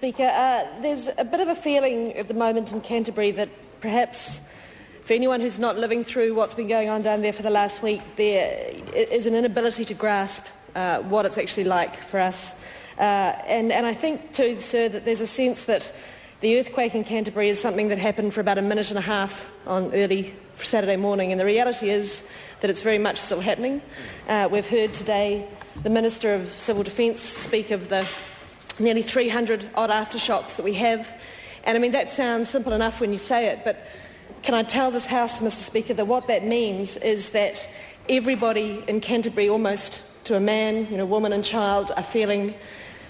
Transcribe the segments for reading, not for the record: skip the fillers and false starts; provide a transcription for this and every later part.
Speaker, there's a bit of a feeling at the moment in Canterbury that perhaps for anyone who's not living through what's been going on down there for the last week, there is an inability to grasp what it's actually like for us. And I think too, sir, that there's a sense that the earthquake in Canterbury is something that happened for about a minute and a half on early Saturday morning, and the reality is that it's very much still happening. We've heard today the Minister of Civil Defence speak of the nearly 300 odd aftershocks that we have. And I mean, that sounds simple enough when you say it, but can I tell this House, Mr Speaker, that what that means is that everybody in Canterbury, almost to a man, woman and child, are feeling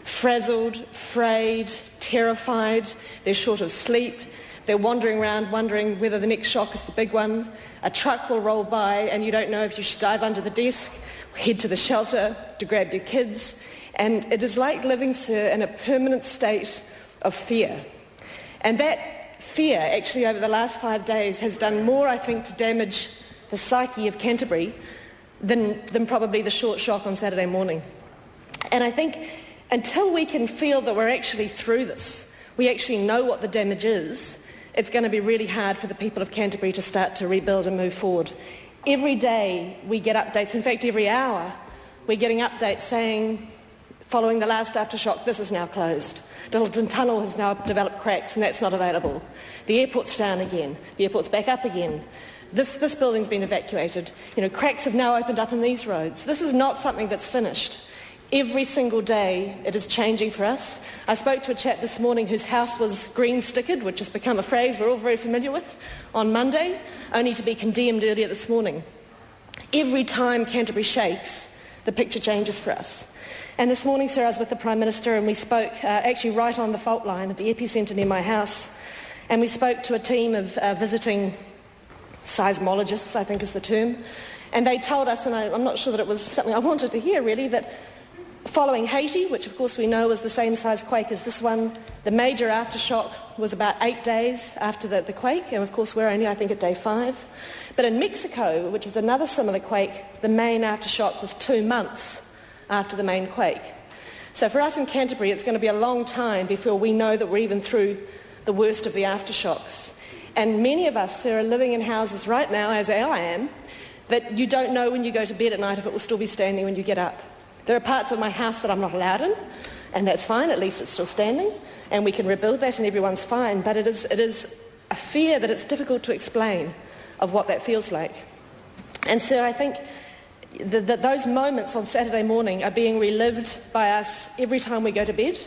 frazzled, frayed, terrified. They're short of sleep. They're wandering around wondering whether the next shock is the big one. A truck will roll by and you don't know if you should dive under the desk, head to the shelter to grab your kids. And it is like living, sir, in a permanent state of fear. And that fear, actually, over the last 5 days has done more, I think, to damage the psyche of Canterbury than probably the short shock on Saturday morning. And I think until we can feel that we're actually through this, we actually know what the damage is, it's going to be really hard for the people of Canterbury to start to rebuild and move forward. Every day we get updates. In fact, every hour we're getting updates saying, following the last aftershock, this is now closed. Littleton Tunnel has now developed cracks and that's not available. The airport's down again. The airport's back up again. This building's been evacuated. Cracks have now opened up in these roads. This is not something that's finished. Every single day it is changing for us. I spoke to a chap this morning whose house was green-stickered, which has become a phrase we're all very familiar with, on Monday, only to be condemned earlier this morning. Every time Canterbury shakes, the picture changes for us. And this morning, sir, I was with the Prime Minister and we spoke actually right on the fault line at the epicentre near my house, and we spoke to a team of visiting seismologists, I think is the term, and they told us, and I'm not sure that it was something I wanted to hear really, that following Haiti, which of course we know was the same size quake as this one, the major aftershock was about 8 days after the quake, and of course we're only, I think, at day 5. But in Mexico, which was another similar quake, the main aftershock was 2 months after the main quake. So for us in Canterbury, it's going to be a long time before we know that we're even through the worst of the aftershocks. And many of us, sir, are living in houses right now, as I am, that you don't know when you go to bed at night if it will still be standing when you get up. There are parts of my house that I'm not allowed in, and that's fine, at least it's still standing, and we can rebuild that and everyone's fine. But it is a fear that it's difficult to explain of what that feels like. And sir, I think that those moments on Saturday morning are being relived by us every time we go to bed.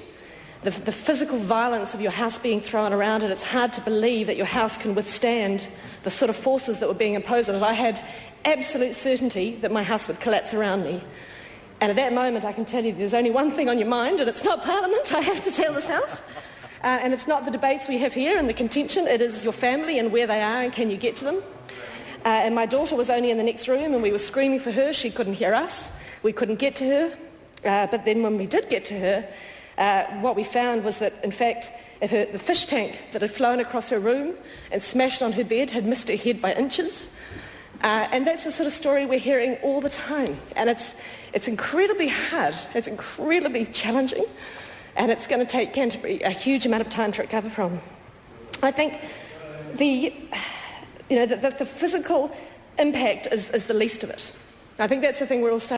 The physical violence of your house being thrown around, and it's hard to believe that your house can withstand the sort of forces that were being imposed on it. I had absolute certainty that my house would collapse around me. And at that moment, I can tell you there's only one thing on your mind, and it's not Parliament, I have to tell this House. And it's not the debates we have here and the contention, it is your family and where they are and can you get to them. And my daughter was only in the next room and we were screaming for her. She couldn't hear us. We couldn't get to her. But then when we did get to her, what we found was that, in fact, the fish tank that had flown across her room and smashed on her bed had missed her head by inches. And that's the sort of story we're hearing all the time. And it's incredibly hard. It's incredibly challenging. And it's going to take Canterbury a huge amount of time to recover from. I think the physical impact is the least of it. I think that's the thing we're all starting.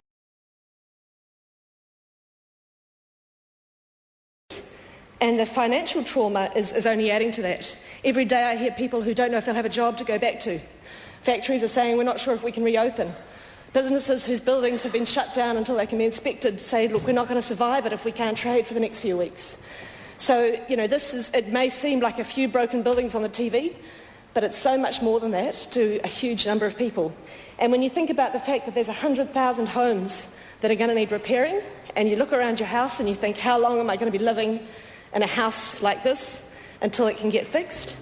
And the financial trauma is only adding to that. Every day I hear people who don't know if they'll have a job to go back to. Factories are saying we're not sure if we can reopen. Businesses whose buildings have been shut down until they can be inspected say, look, we're not going to survive it if we can't trade for the next few weeks. So, it may seem like a few broken buildings on the TV, but it's so much more than that to a huge number of people. And when you think about the fact that there's 100,000 homes that are going to need repairing, and you look around your house and you think, how long am I going to be living in a house like this until it can get fixed?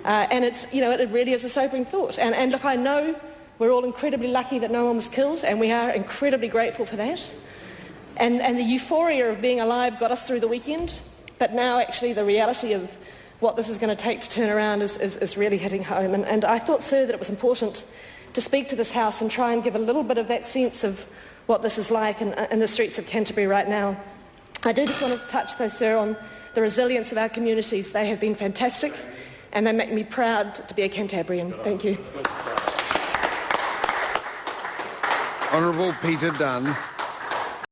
And it really is a sobering thought. And look, I know we're all incredibly lucky that no one was killed, and we are incredibly grateful for that. And the euphoria of being alive got us through the weekend, but now actually the reality of what this is going to take to turn around is really hitting home. And I thought, sir, that it was important to speak to this House and try and give a little bit of that sense of what this is like in the streets of Canterbury right now. I do just want to touch, though, sir, on the resilience of our communities. They have been fantastic, and they make me proud to be a Cantabrian. Thank you. Honourable Peter Dunn.